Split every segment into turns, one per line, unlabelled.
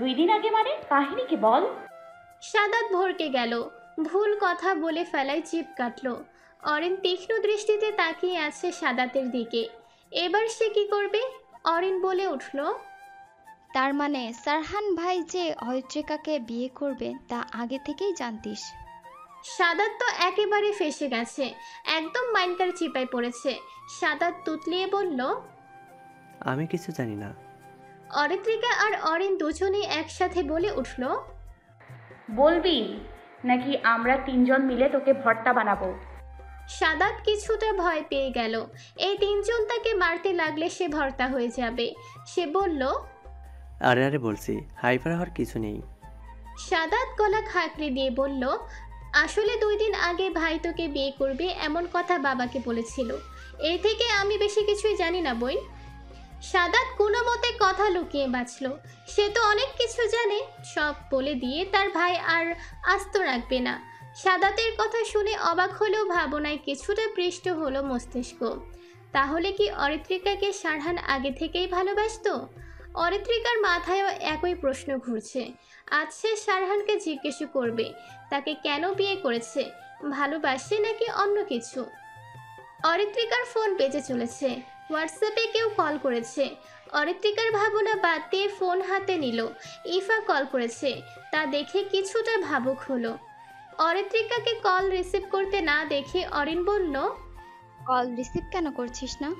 2 দিন আগে মানে? কাহিনী কি বল।
সাদাত ভরকে গেল। ভুল কথা বলে ফেলায় জিভ কাটল। অরিন তীক্ষ্ণ দৃষ্টিতে তাকিয়ে আছে সাদাতের দিকে। এবার সে কি করবে? অরিন বলে উঠল,
তার মানে সারহান ভাই যে অয়ত্রিকাকে বিয়ে করবে তা আগে থেকেই জানতিস?
সাদাত তো একেবারে ফেঁসে গেছে, একদম মাইন্ডার চিপায় পড়েছে। সাদাত তুতলিয়ে বলল,
আমি কিছু জানি না।
অরিত্রিকা আর অরিন দুজনেই একসাথে বলে উঠল,
বলবি নাকি আমরা 3জন মিলে তোকে ভর্তা বানাবো?
সাদাত কিছুটা ভয় পেয়ে গেল। এই 3জন তাকে মারতে লাগলে সে ভর্তা হয়ে যাবে। সে বলল,
আরে আরে বলছি, হাইপার হওয়ার কিছু নেই।
সাদাত গলা খাঁকড়ে দিয়ে বলল, আসলে 2 দিন আগে ভাই তোকে বিয়ে করবে এমন কথা বাবাকে বলেছিল। এর থেকে আমি বেশি কিছুই জানি না বই। সাদাত কোনো মতে কথা লুকিয়ে বাঁচল। সে তো অনেক কিছু জানে, সব বলে দিয়ে তার ভাই আর আস্ত রাখবে না। সাদাতের কথা শুনে অবাক হলেও ভাবনায় কিছুটা পৃষ্ঠ হলো মস্তিষ্ক। তাহলে কি অরিত্রিকাকে সারহান আগে থেকেই ভালোবাসতো? অরিত্রিকার মাথায়ও একই প্রশ্ন ঘুরছে। আজ সে সারহানকে জিজ্ঞেস করবে তাকে কেন বিয়ে করেছে, ভালোবাসে নাকি অন্য কিছু। অরিত্রিকার ফোন বেজে চলেছে। হোয়াটসঅ্যাপে কেউ কল করেছে। অরিত্রিকার ভাবনা বাদ দিয়ে ফোন হাতে নিল। ইফা কল করেছে। তা দেখে কিছুটা ভাবুক হলো। অরিত্রিকাকে কল রিসিভ করতে না দেখে অরিন বলল,
কল রিসিভ কেন করছিস না?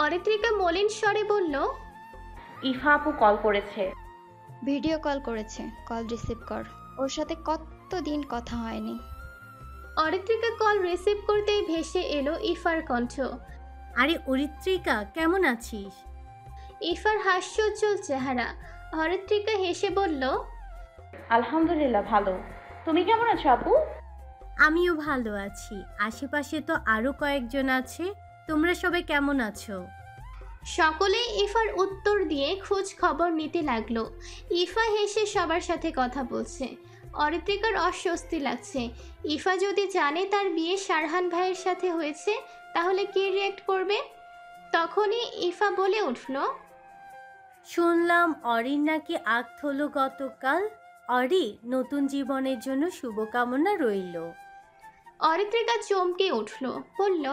অরিত্রিকা মলিন স্বরে বলল,
ইফা আপু কল করেছে।
ভিডিও কল করেছে, কল রিসিভ কর। ওর সাথে কতদিন কথা হয়নি।
অরিত্রিকা কল রিসিভ করতেই ভেসে এলো ইফার কণ্ঠ।
আরে অরিত্রিকা, কেমন আছিস?
ইফার হাস্যোজ্জ্বল চেহারা। অরিত্রিকা হেসে বলল,
আলহামদুলিল্লাহ ভালো। তুমি কেমন আছো আপু?
আমিও ভালো আছি। আশেপাশে তো আরও কয়েকজন আছে। তোমরা সবাই কেমন আছো?
সকলেই ইফার উত্তর দিয়ে খোঁজ খবর নিতে লাগলো। ইফা হেসে সবার সাথে কথা বলছে। অরিত্রিকার অস্বস্তি লাগছে। ইফা যদি জানে তার বিয়ে সারহান ভাইয়ের সাথে হয়েছে তাহলে কি রিয়েক্ট করবে? তখনই ইফা বলে উঠল,
শুনলাম অরিন নাকি আক্ত হলো গতকাল। অরি, নতুন জীবনের জন্য শুভকামনা রইল।
অরিত্রিকা চমকে উঠল, বলল,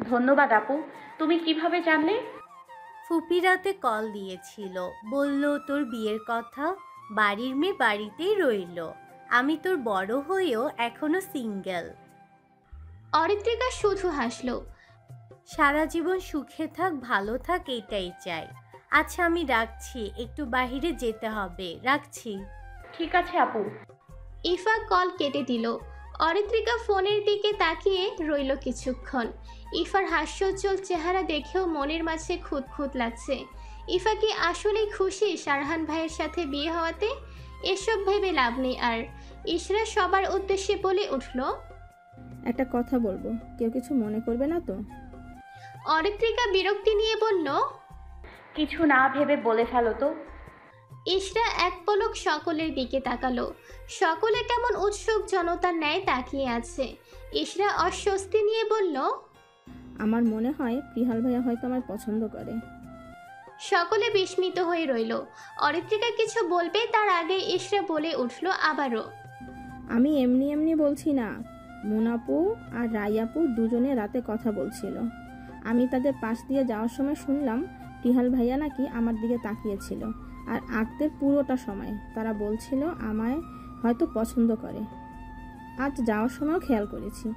ধন্যবাদ আপু। তুমি কিভাবে জানলে?
ফুপি রাতে কল দিয়েছিল, বলল তোর বিয়ের কথা। বাড়ির মেয়ে বাড়িতেই রইল। আমি তোর বড় হয়েও এখনো সিঙ্গেল।
অরিত্রিকা শুধু হাসল।
সারা জীবন সুখে থাক, ভালো থাক, এটাই চাই। আচ্ছা আমি রাখছি, একটু বাইরে যেতে হবে। রাখছি।
ঠিক আছে আপু।
ইফা কল কেটে দিল। অরিত্রিকা ফোনের দিকে তাকিয়ে রইল কিছুক্ষণ। ইফার হাস্যোজ্জ্বল চেহারা দেখেও মনের মাঝে খুঁতখুঁত লাগছে। ইফা কি আসলেই খুশি সারহান ভাইয়ের সাথে বিয়ে হওয়াতে? এসব ভেবে লাভ নেই আর। ইশরা সবার উদ্দেশ্যে বলে উঠল,
একটা কথা বলবো, কেউ কিছু মনে করবে না তো?
অরিত্রিকা বিরক্তি নিয়ে বলল,
কিছু না ভেবে বলে ফেলো তো।
ইশরা এক পলক সকলের দিকে তাকালো। সকলে কেমন উৎসুক জনতার ন্যায় তাকিয়ে আছে। ইশরা অস্বস্তি নিয়ে বলল,
আমার মনে হয় প্রিহাল ভাইয়া হয়তো আমার পছন্দ করে।
সকলে বিস্মিত হয়ে রইল। অরিত্রিকা কিছু বলবে তার আগে ইশরা বলে উঠল আবারও,
আমি এমনি এমনি বলছি না। মুনাপু আর রাইয়াপু দুজনে রাতে কথা বলছিল। আমি তাদের পাশ দিয়ে যাওয়ার সময় শুনলাম প্রিহাল ভাইয়া নাকি আমার দিকে তাকিয়েছিল। আর আঁকতের পুরোটা সময় তারা বলছিল আমায় হয়তো পছন্দ করে। আজ যাওয়ার সময়ও খেয়াল করেছি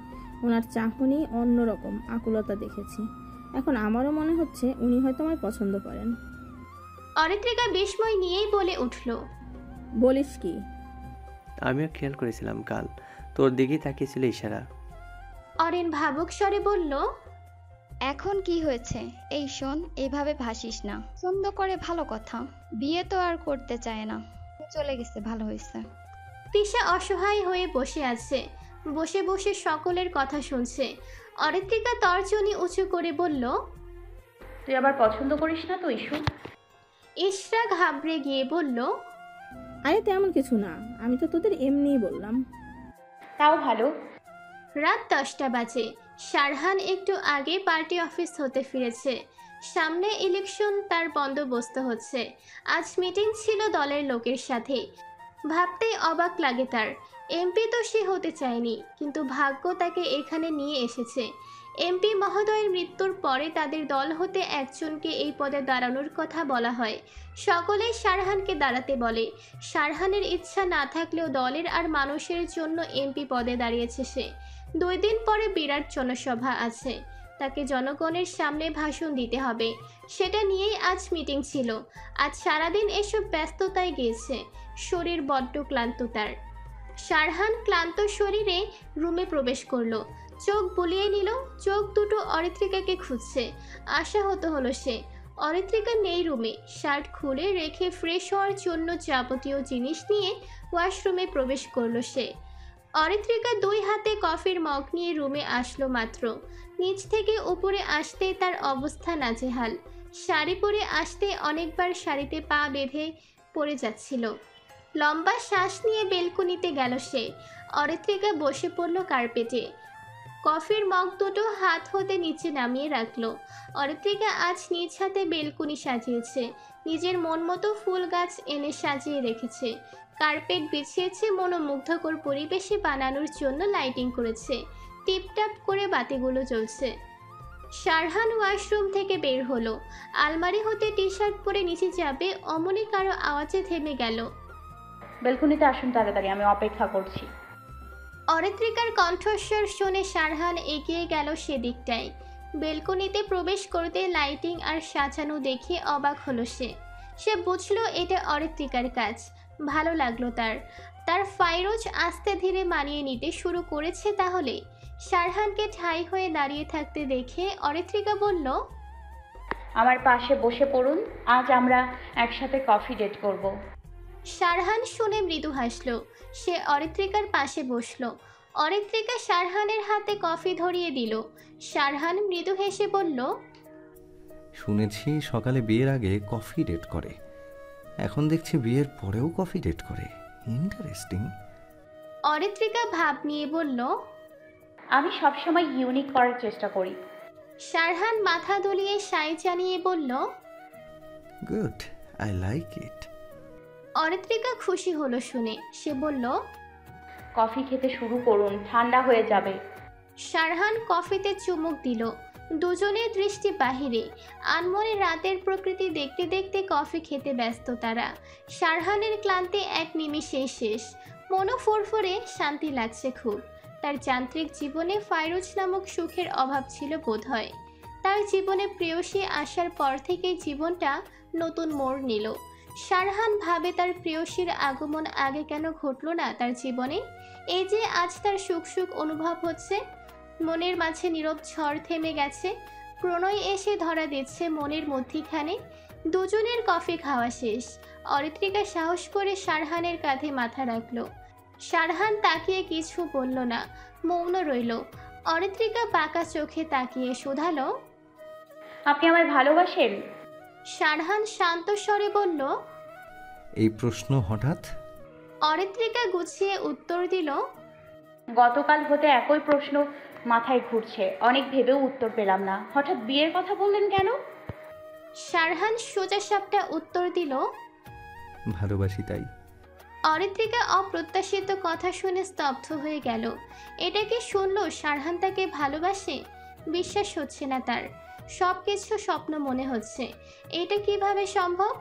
ওনার চাহনি অন্যরকম আকুলতা দেখেছি। এখন আমারও মনে হচ্ছে উনি হয়তো আমায় পছন্দ করেন।
অরিত্রিকা বিস্ময় নিয়েই বলে উঠল,
বলিস কি?
আমিও খেয়াল করেছিলাম কাল তোর দিকেই তাকিয়েছিল ইশারা।
অরিন ভাবুক স্বরে বলল,
এখন কি হয়েছে? এই শোন, এইভাবে ভাসিস না। পছন্দ করে ভালো কথা, বিয়ে তো আর করতে চায় না। চলে গেছে, ভালো হয়েছে।
তিশা অসহায় হয়ে বসে আছে। বসে বসে সকলের কথা শুনছে। অরিত্রিকা তর্জনী উঁচু করে বলল,
তুই আবার পছন্দ করিস না তো ইস্যু?
ইশরা ঘাবড়ে গিয়ে বলল,
আরে তেমন কিছু না, আমি তো তোদের এমনিই বললাম।
তাও ভালো।
রাত 10টা বাজে। সারহান একটু আগে পার্টি অফিস হতে ফিরেছে। সামনে ইলেকশন, তার বন্দোবস্ত হচ্ছে। আজ মিটিং ছিল দলের লোকের সাথে। ভাবতেই অবাক লাগে তার। এমপি তো সে হতে চায়নি, কিন্তু ভাগ্য তাকে এখানে নিয়ে এসেছে। এমপি মহোদয়ের মৃত্যুর পরে তাদের দল হতে একজনকে এই পদে দাঁড়ানোর কথা বলা হয়। সকলেই শারহানকে দাঁড়াতে বলে। শারহানের ইচ্ছা না থাকলেও দলের আর মানুষের জন্য এমপি পদে দাঁড়িয়েছে সে। 2 দিন পরে বিরাট জনসভা আছে, তাকে জনগণের সামনে ভাষণ দিতে হবে। সেটা নিয়েই আজ মিটিং ছিল। আজ সারাদিন এসব ব্যস্ততায় গিয়েছে। শরীর বড্ড ক্লান্ত তার। শারহান ক্লান্ত শরীরে রুমে প্রবেশ করলো। চোখ বুলিয়ে নিল। চোখ দুটো অরিত্রিকাকে খুঁজছে। আশাহত হলো সে। অরিত্রিকা নেই রুমে। শার্ট খুলে রেখে ফ্রেশ হওয়ার জন্য যাবতীয় জিনিস নিয়ে ওয়াশরুমে প্রবেশ করলো সে। অরিত্রিকা 2 হাতে কফির মগ নিয়ে রুমে আসলো মাত্র। নিচ থেকে উপরে আসতে তার অবস্থা নাজেহাল। শাড়ি পরে আসতে অনেকবার শাড়িতে পা বেঁধে পড়ে যাচ্ছিল। লম্বা শ্বাস নিয়ে বেলকনিতে গেল সে। অরিত্রিকা বসে পড়ল কার্পেটে। কফির মগ দুটো হাত হতে নিচে নামিয়ে রাখলো। অরিত্রিকা আজ নিজ হাতে বেলকনি সাজিয়েছে। নিজের মন মতো ফুল গাছ এনে সাজিয়ে রেখেছে। কার্পেট বিছিয়েছে। মনোমুগ্ধকর পরিবেশে বানানোর জন্য লাইটিং করেছে। টিপটাপ করে বাতিগুলো জ্বলছে। শারহান ওয়াশরুম থেকে বের হলো। আলমারি হতে টি শার্ট পরে নিচে যাবে অমনি কারো আওয়াজে থেমে গেল।
বেলকনিতে আসুন তাড়াতাড়ি, আমি অপেক্ষা করছি।
অরিত্রিকার কণ্ঠস্বর শুনে শারহান এগিয়ে গেল সেদিকটায়। বেলকনিতে প্রবেশ করতে লাইটিং আর সাজানো দেখে অবাক হলো সে। সে বুঝলো এটা অরিত্রিকার কাজ। ভালো লাগলো তার। তার ফাইরোজ আস্তে ধীরে মানিয়ে নিতে শুরু করেছে তাহলে। শারহানকে ঠাই হয়ে দাঁড়িয়ে থাকতে দেখে অরিত্রিকা বলল,
আমার পাশে বসে পড়ুন, আজ আমরা একসাথে কফি ডেট করব।
শারহান শুনে মৃদু হাসলো। সে অরিত্রিকার পাশে বসলো। অরিত্রিকা শারহানের হাতে কফি ধরিয়ে দিল। শারহান মৃদু হেসে বলল,
শুনেছি সকালে বিয়ের আগে কফি ডেট করে, এখন দেখছি বিয়ের পরেও কফি ডেট করে। ইন্টারেস্টিং।
অরিত্রিকা ভাব নিয়ে বলল,
আমি সবসময় ইউনিক করার চেষ্টা করি।
শারহান মাথা দুলিয়ে সাই জানিয়ে বলল,
good, I like it.
Aritrika খুশি হলো শুনে। সে বলল,
কফি খেতে শুরু করুন, ঠান্ডা হয়ে যাবে।
শারহান কফিতে চুমুক দিল। দুজনের দৃষ্টি বাহিরে। আনমনে রাতের প্রকৃতি দেখতে দেখতে কফি খেতে ব্যস্ত তারা। শারহানের ক্লান্তি এক নিমিষেই শেষ। মনও ফুরফুরে, শান্তি লাগছে খুব। তার যান্ত্রিক জীবনে ফাইরোজ নামক সুখের অভাব ছিল বোধহয়। তার জীবনে প্রেয়সী আসার পর থেকেই জীবনটা নতুন মোড় নিল। শারহান ভাবে তার প্রেয়সীর আগমন আগে কেন ঘটল না তার জীবনে। এই যে আজ তার সুখ সুখ অনুভব হচ্ছে। মনের মাঝে নীরব ঝড় থেমে গেছে। প্রণয় এসে ধরা দিচ্ছে মনের মধ্যিখানে। দুজনের কফি খাওয়া শেষ। অরিত্রিকা সাহস করে শারহানের কাঁধে মাথা রাখলো। শারহান তাকিয়ে কিছু বলল না, মৌন রইল। অরিত্রিকা বাঁকা চোখে তাকিয়ে শুধালো,
আপনি আমায় ভালোবাসেন?
শারহান শান্ত স্বরে বলল,
এই প্রশ্ন হঠাৎ?
অরিত্রিকা গুছিয়ে উত্তর দিল,
গতকাল হতে একই প্রশ্ন মাথায় ঘুরছে, অনেক ভেবেও উত্তর পেলাম না। হঠাৎ বিয়ের কথা বললেন কেন?
শারহান সোজাসাপটা উত্তর দিল,
ভালোবাসি তাই।
অরিত্রিকা অপ্রত্যাশিত কথা শুনে স্তব্ধ হয়ে গেল। এটা কি শুনল শারহান তাকে ভালোবাসে? বিশ্বাস হচ্ছে না তার। সব কিছু স্বপ্ন মনে হচ্ছে। এটা কিভাবে সম্ভব?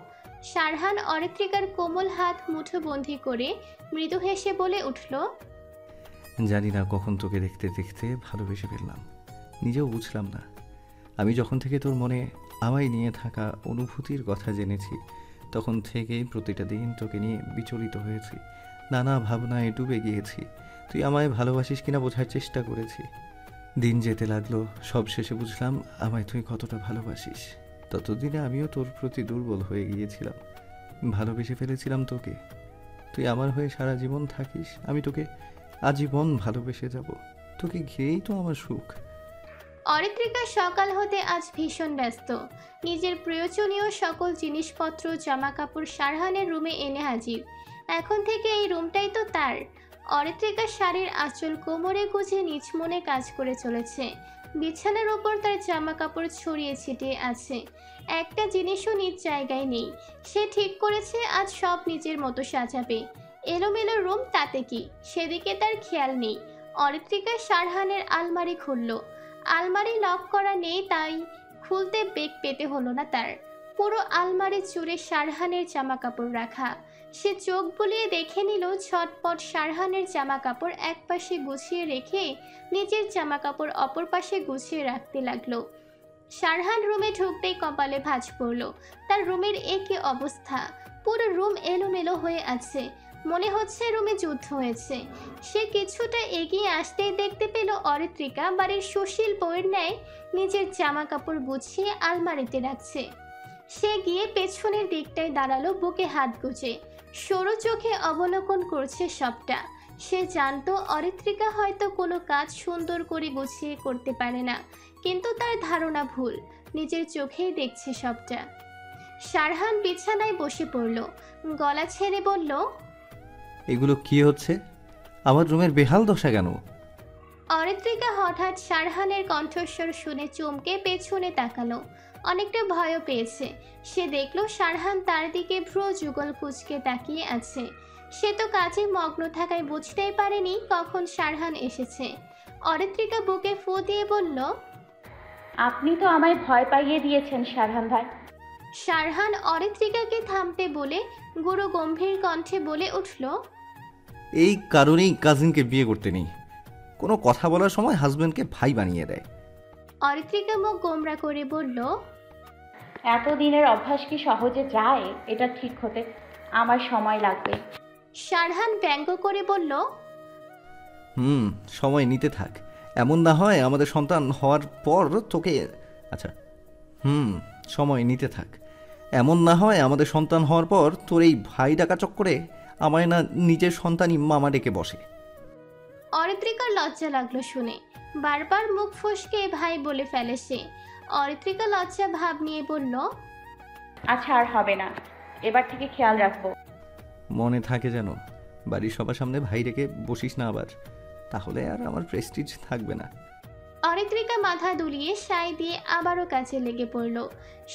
শারহান অরিত্রিকার কোমল হাত মুঠোবন্দি করে মৃদু হেসে বলে উঠল,
জানি না কখন তোকে দেখতে দেখতে ভালোবেসে ফেললাম, নিজেও বুঝলাম না। আমি যখন থেকে তোর মনে আমায় নিয়ে থাকা অনুভূতির কথা জেনেছি, তখন থেকেই প্রতিটা দিন তোকে নিয়ে বিচলিত হয়েছি। নানা ভাবনায় ডুবে গিয়েছি। তুই আমায় ভালোবাসিস কিনা বোঝার চেষ্টা করেছি। দিন যেতে লাগলো, সব শেষে বুঝলাম আমায় তুই কতটা ভালোবাসিস। ততদিনে আমিও তোর প্রতি দুর্বল হয়ে গিয়েছিলাম। ভালোবেসে ফেলেছিলাম তোকে। তুই আমার হয়ে সারা জীবন থাকিস, আমি তোকে আজীবন ভালোবেসে যাব। তোকে ঘিরেই তো আমার সুখ।
অরিত্রিকা সকাল হতে আজ ভীষণ ব্যস্ত। নিজের প্রয়োজনীয় সকল জিনিসপত্র জামাকাপড় শারহানের রুমে এনে হাজির। এখন থেকে এই রুমটাই তো তার। অরিত্রিকা শাড়ির আঁচল কোমরে গুজে নিজ মনে কাজ করে চলেছে। বিছানার ওপর তার জামা কাপড় ছড়িয়ে ছিটিয়ে আছে, একটা জিনিসও নিজ জায়গায় নেই। সে ঠিক করেছে আজ সব নিজের মতো সাজাবে। এলোমেলো রুম, তাতে কি, সেদিকে তার খেয়াল নেই। অরিত্রিকা শারহানের আলমারি খুলল। আলমারি লক করা নেই, তাই খুলতে বেগ পেতে হলো না তার। পুরো আলমারি জুড়ে শারহানের জামা কাপড় রাখা। সে চোখ বুলিয়ে দেখে নিল ছটপট শারহানের জামা কাপড় এক পাশে গুছিয়ে রেখে নিজের জামা কাপড় অপর পাশে গুছিয়ে রাখতে লাগলো। শারহান রুমে ঢুকতেই কপালে ভাঁজ পড়ল। তার রুমের একই অবস্থা, পুরো রুম এলোমেলো হয়ে আছে, মনে হচ্ছে রুমে যুদ্ধ হয়েছে। সে কিছুটা এগিয়ে আসতেই দেখতে পেল অরিত্রিকা বাড়ির সুশীল বউয়ের ন্যায় নিজের জামা কাপড় গুছিয়ে আলমারিতে রাখছে। সে গিয়ে পেছনের দিকটায় দাঁড়ালো, বুকে হাত গুজে সরু চোখে অবলোকন করছে সবটা। সে জানতো অরিত্রিকা হয়তো কোনো কাজ সুন্দর করে গুছিয়ে করতে পারে না, কিন্তু তার ধারণা ভুল, নিজের চোখেই দেখছে সবটা। শারহান বিছানায় বসে পড়ল, গলা ছেড়ে বলল,
এগুলো কি হচ্ছে? আমার রুমের বেহাল দশা কেন?
অরিত্রিকা হঠাৎ শারহানের কণ্ঠস্বর শুনে চমকে পেছনে তাকালো, অনেকটা ভয়ও পেয়েছে। সে দেখলো শারহান তার দিকে ভ্রু যুগল কুঁচকে তাকিয়ে আছে। সে তো কাজে মগ্ন থাকায় বুঝতেই পারেনি কখন শারহান এসেছে। অরিত্রিকা বুকে ফু দিয়ে বলল,
আপনি তো আমায় ভয় পাইয়ে দিয়েছেন শারহান ভাই।
শারহান অরিত্রিকাকে থামতে বলে গুরু গম্ভীর কণ্ঠে বলে উঠল,
এই কারণেই কাজিনকে বিয়ে করতে নেই, কোনো কথা বলার সময় হাজবেন্ডকে ভাই বানিয়ে দেয়।
অরিত্রিকা মুখ গোমরা করে বলল,
এতদিনের অভ্যাস কি সহজে যায়? এটা ঠিক হতে আমার সময় লাগবে।
শারহান ব্যঙ্গ করে বলল,
সময় নিতে থাক, এমন না হয় আমাদের সন্তান হওয়ার পর তোকে সময় নিতে থাক, এমন না হয় আমাদের সন্তান হওয়ার পর তোর এই ভাই ডাকা চক্করে আমায় না নিজের সন্তানই মামা ডেকে বসে।
অরিত্রিকার লজ্জা লাগলো শুনে, বারবার মুখ ফসকে ভাই বলে ফেলে সে। অরিত্রিকা লজ্জা ভাব নিয়ে বলল,
আচ্ছা আর হবে না, এবার থেকে খেয়াল রাখবো।
মনে থাকে যেন, বাড়ির সবার সামনে ভাই ডেকে বসিস না আবার, তাহলে আর আমার প্রেস্টিজ থাকবে না।
অরিত্রিকা মাথা দুলিয়ে সাই দিয়ে আবারও কাজে লেগে পড়ল।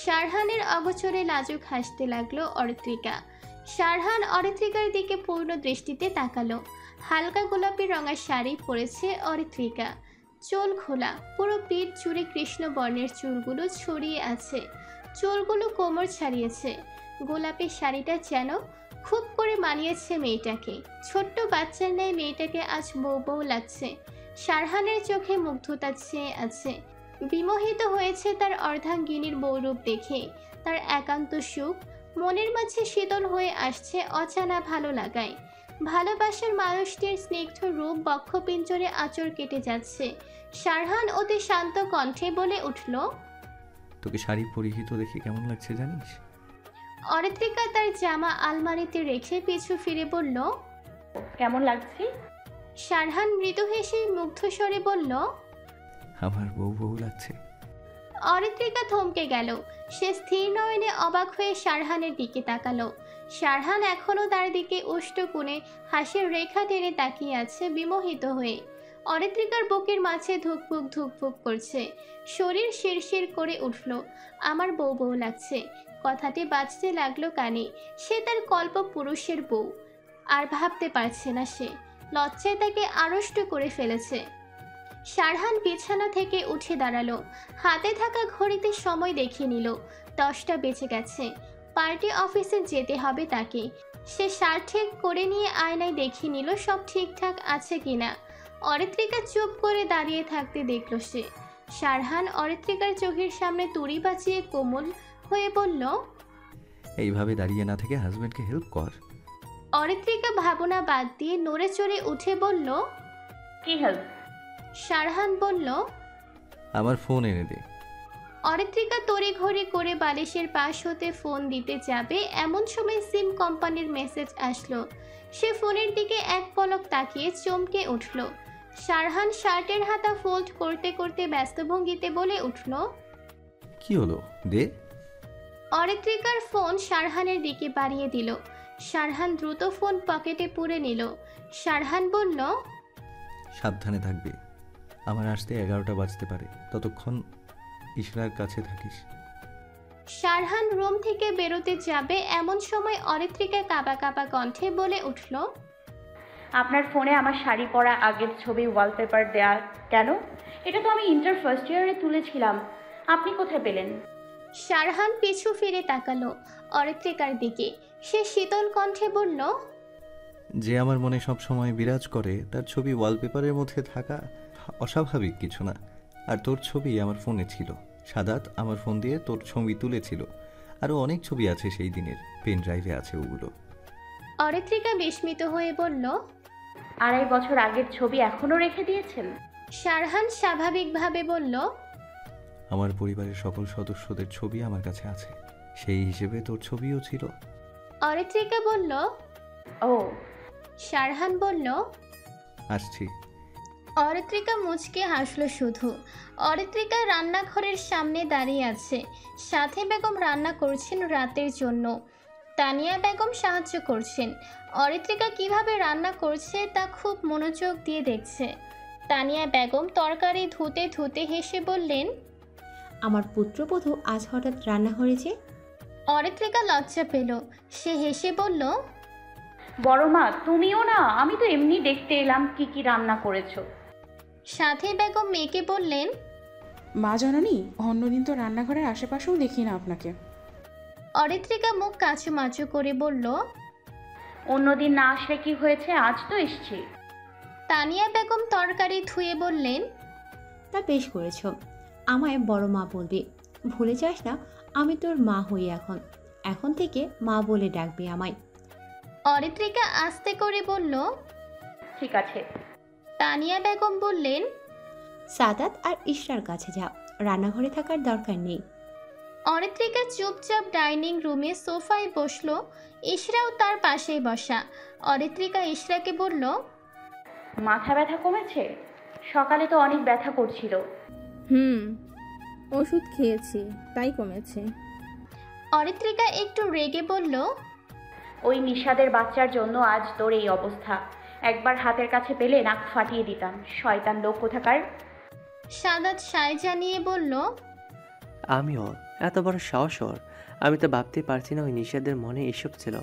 শারহানের অগোচরে লাজুক হাসতে লাগলো অরিত্রিকা। শারহান অরিত্রিকার দিকে পূর্ণ দৃষ্টিতে তাকালো। হালকা গোলাপি রঙা শাড়ি পরেছে অরিত্রিকা, চুল খোলা, পুরো পিঠ জুড়ে কৃষ্ণ বর্ণের চুলগুলো ছড়িয়ে আছে, চুলগুলো কোমর ছাড়িয়েছে। গোলাপি শাড়িটা যেন খুব করে মানিয়েছে মেয়েটাকে। ছোট্ট বাচ্চার ন্যায় মেয়েটাকে আজ বউ বউ লাগছে। শারহানের চোখে মুগ্ধতা ছেয়ে আছে, বিমোহিত হয়েছে তার অর্ধাঙ্গিনীর বৌরূপ দেখে। তার একান্ত সুখ মনের মাঝে শীতল হয়ে আসছে অজানা ভালো লাগায়। ভালোবাসার মানুষটির স্নিগ্ধ রূপ বক্ষপিঞ্জরে আঁচড় কেটে যাচ্ছে। শারহান অতি শান্ত কণ্ঠে বলে উঠল,
তোকে শাড়ি পরিহিত দেখে কেমন লাগছে জানিস?
অরিত্রিকা তার জামা আলমারিতে রেখে পিছু ফিরে বলল,
কেমন লাগছে?
শারহান মৃদু হেসে মুগ্ধ স্বরে বলল,
আমার বউ বউ লাগছে।
অরিত্রিকা থমকে গেল। সে স্থির নয়নে অবাক হয়ে শারহানের দিকে তাকালো। শারহান এখনো তার দিকে উষ্ট কোণে হাসির রেখা টেনে তাকিয়ে আছে বিমোহিত হয়ে। অরিত্রিকার বুকের মাঝে ধুকপুক ধুকপুক করছে, শরীর শিরশির করে উঠল। আমার বউ বউ লাগছে কথাটি বাজতে লাগলো কানে। সে তার কল্প পুরুষের বউ, আর ভাবতে পারছে না সে। লজ্জায় তাকে আড়ষ্ট করে ফেলেছে। শারহান বিছানা থেকে উঠে দাঁড়ালো, হাতে থাকা ঘড়িতে সময় দেখে নিল, 10টা বেজে গেছে। পার্টি অফিসে যেতে হবে তাকে। সে শার্ট ঠিক করে নিয়ে আয়নায় দেখে নিল সব ঠিকঠাক আছে কিনা। অরিত্রিকা চুপ করে দাঁড়িয়ে থাকতে দেখল সে। শারহান অরিত্রিকার চোখের সামনে তুড়ি বাজিয়ে কোমল হয়ে বলল,
এইভাবে দাঁড়িয়ে না থেকে হাজবেন্ডকে হেল্প কর।
অরিত্রিকা ভাবনা বাদ দিয়ে নড়ে চড়ে উঠে বলল,
কি হেল্প?
শারহান বলল,
আমার ফোন এনে দে।
অরিত্রিকা তড়িঘড়ি করে বালিশের পাশ হতে ফোন দিতে যাবে, এমন সময় সিম কোম্পানির মেসেজ আসলো। সে ফোনের দিকে এক পলক তাকিয়ে চমকে উঠল। শারহান শার্টের হাতা ফোল্ড করতে করতে ব্যস্ত ভঙ্গিতে বলে উঠল,
কি হলো দে।
অরিত্রিকার ফোন শারহানের দিকে বাড়িয়ে দিল। শারহান দ্রুত ফোন পকেটে পুরে নিল। শারহান বলল,
সাবধানে থাকবে, আমার আসতে 11টা বাজতে পারে, ততক্ষণ ইশরার কাছে থাকিস।
শারহান রুম থেকে বেরোতে যাবে এমন সময় অরিত্রিকা কাঁপা কাঁপা কণ্ঠে বলে উঠল,
আপনার ফোনে আমার শাড়ি পরা আগের ছবি ওয়ালপেপার দেয়া কেন? এটা তো আমি ইন্টার ফার্স্ট ইয়ারে তুলেছিলাম। আপনি কোথায় পেলেন?
শারহান পিছু ফিরে তাকালো অরিত্রিকার দিকে। সে শীতল কণ্ঠে বলল,
যে আমার মনে সব সময় বিরাজ করে তার ছবি ওয়ালপেপারের মধ্যে থাকা অস্বাভাবিক কিছু না। আর তোর ছবি আমার ফোনে ছিল। সাদাত আমার ফোন দিয়ে তোর ছবি তুলেছিল। আরও অনেক ছবি আছে সেই দিনের, পেন ড্রাইভে আছে ওগুলো।
অরিত্রিকা বিস্মিত হয়ে বলল,
2.5 বছর আগের ছবি এখনো রেখে দিয়েছেন?
শারহান স্বাভাবিকভাবে বলল,
আমার পরিবারের সকল সদস্যদের ছবি আমার কাছে আছে, সেই হিসেবে তোর ছবিও ছিল।
অরিত্রিকা বলল,
ও।
শারহান বলল,
আসছি।
অরিত্রিকা মুচকে হাসল শুধু। অরিত্রিকা রান্নাঘরের সামনে দাঁড়িয়ে আছে। সাথে বেগম রান্না করছেন রাতের জন্য। তানিয়া বেগম সাহায্য করছেন। অরিত্রিকা কিভাবে রান্না করছে তা খুব মনোযোগ দিয়ে দেখছে। তানিয়া বেগম তরকারি ধুতে ধুতে হেসে বললেন,
আমার পুত্রবধূ আজ হঠাৎ রান্নাঘরে যে?
অরিত্রিকা লজ্জা পেল। সে হেসে বলল,
বড় মা তুমিও না, আমি তো এমনি দেখতে এলাম কি কি রান্না করেছো।
সাথে বেগম মেয়েকে বললেন,
মা জননী, অন্যদিন তো রান্নাঘরের আশেপাশেও দেখি না আপনাকে।
অরিত্রিকা মুখ কাচুমাচু করে বলল,
অন্যদিন না আসলে কি হয়েছে, আজ তো এসছি।
তানিয়া বেগম তরকারি ধুয়ে বললেন,
তা বেশ করেছ, আমায় বড় মা বলবি। ভুলে যাস না আমি তোর মা হই এখন। এখন থেকে মা বলে ডাকবি আমায়।
অরিত্রিকা আস্তে করে বলল,
ঠিক আছে।
তানিয়া বেগম বললেন,
সাদাত আর ইশরার কাছে যা, রান্নাঘরে থাকার দরকার নেই।
অরিত্রিকা চুপচাপ ডাইনিং রুমে সোফায় বসলো। ইশরাও তার পাশেই বসা। অরিত্রিকা ইশরাকে বলল,
মাথা ব্যথা কমেছে? সকালে তো অনেক ব্যথা করছিল।
ওষুধ খেয়েছি, তাই কমেছে।
অরিত্রিকা একটু রেগে বলল,
ওই নিশাদের বাচ্চার জন্য আজ তোর এই অবস্থা। একবার হাতের কাছে পেলে নাক ফাটিয়ে দিতাম, শয়তান লোক কোথাকার।
সাদাত সায় জানিয়ে বলল,
আমিও। এত বড় সাহস ওর! আমি তো ভাবতে পারছি না ওই নিষেধের মনে এসব ছিল।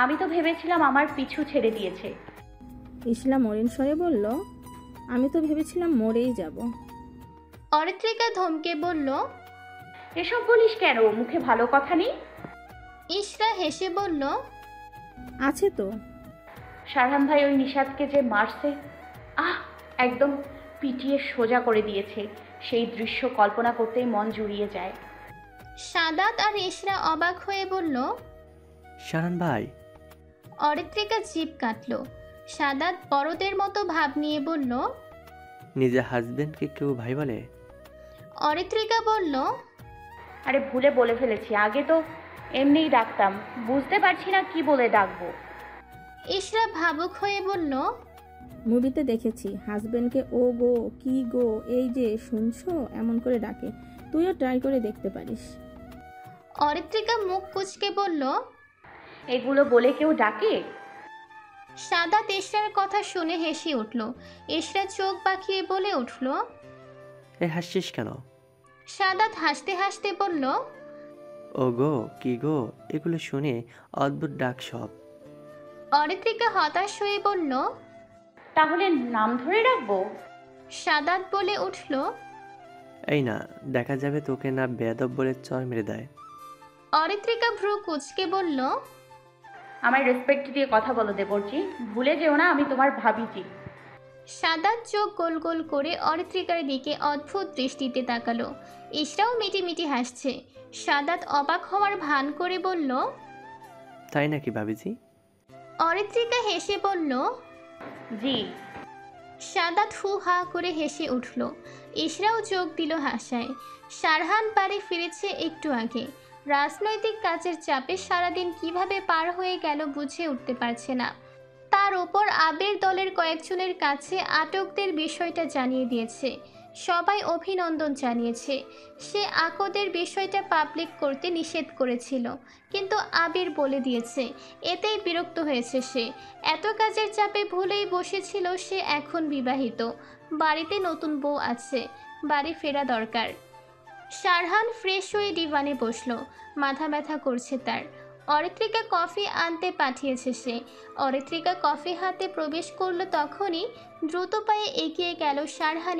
আমি তো ভেবেছিলাম আমার পিছু ছেড়ে দিয়েছে।
ইসলা মরিন স্বরে বলল, আমি তো ভেবেছিলাম মরেই যাব।
অরিত্রিকা ধমকে বলল,
এসব বলিস কেন? মুখে ভালো কথা নেই?
ইশরা হেসে বলল,
আছে তো।
শারহান ভাই ওই নিশাদকে যে মারছে, একদম পিটিয়ে সোজা করে দিয়েছে। সেই দৃশ্য কল্পনা করতেই মন জুড়িয়ে যায়।
সাদাত আর ইশরা অবাক হয়ে বলল,
শারহান ভাই?
অরিত্রিকা জিভ কাটল। সাদাত বড়দের মতো ভাব নিয়ে বলল,
নিজের হাজবেন্ডকে কেউ ভাই বলে?
অরিত্রিকা বলল,
আরে ভুলে বলে ফেলেছি, আগে তো এমনিই ডাকতাম, বুঝতে পারছি না কি বলে ডাকবো।
ইশরা ভাবুক হয়ে বলল,
মুভিতে দেখেছি হাজবেন্ডকে ও গো, কি গো, এই যে শুনছো এমন করে ডাকে। তুইও ট্রাই করে দেখতে পারিস।
অরিত্রিকা মুখ কুঁচকে বলল,
এগুলো বলে কেউ ডাকে?
সাদাত ইশরার কথা শুনে হেসে উঠল। ইশরা চোখ পাকিয়ে বলে উঠল,
এ হাসছিস কেন?
সাদাত হাসতে হাসতে বলল,
ও গো, কি গো, এগুলো শুনে অদ্ভুত ডাক সব।
অরিত্রিকা হতাশ হয়ে বলল,
তাহলে নাম ধরে রাখবো?
সাদাত বলে উঠল,
এই না, দেখা যাবে তোকে না বেয়াদব বলে চর মেরে দেয়।
অরিত্রিকা ভ্রু কুঁচকে বলল,
আমার রেসপেক্ট দিয়ে কথা বলো দেবরজি, ভুলে যেও না আমি তোমার ভাবিজি।
সাদাত চোখ গোল গোল করে অরিত্রিকার দিকে অদ্ভুত দৃষ্টিতে তাকালো। ইশরাও মিটিমিটি হাসছে। সাদাত অবাক হওয়ার ভান করে বলল,
তাই নাকি ভাবিজি?
অরিত্রিকা হেসে বলল,
জি।
সাদাত হু হা করে হেসে উঠল। ইশরাও যোগ দিল হাসায়। শারহান বাড়ি ফিরেছে একটু আগে। রাজনৈতিক কাজের চাপে সারাদিন কিভাবে পার হয়ে গেল বুঝে উঠতে পারছে না। তার ওপর আবির দলের কয়েকজনের কাছে আটকদের বিষয়টা জানিয়ে দিয়েছে। সবাই অভিনন্দন জানিয়েছে। সে আকদের বিষয়টা পাবলিক করতে নিষেধ করেছিল, কিন্তু আবির বলে দিয়েছে। এতেই বিরক্ত হয়েছে সে। এত কাজের চাপে ভুলেই বসেছিল সে এখন বিবাহিত, বাড়িতে নতুন বউ আছে, বাড়ি ফেরা দরকার। শারহান ফ্রেশ হয়ে ডিভানে বসলো। মাথা ব্যথা করছে তার। অরিত্রিকা কফি আনতে পাঠিয়েছে সে। অরিত্রিকা কফি হাতে প্রবেশ করলো তখনই দ্রুত পায়ে এগিয়ে গেল শারহান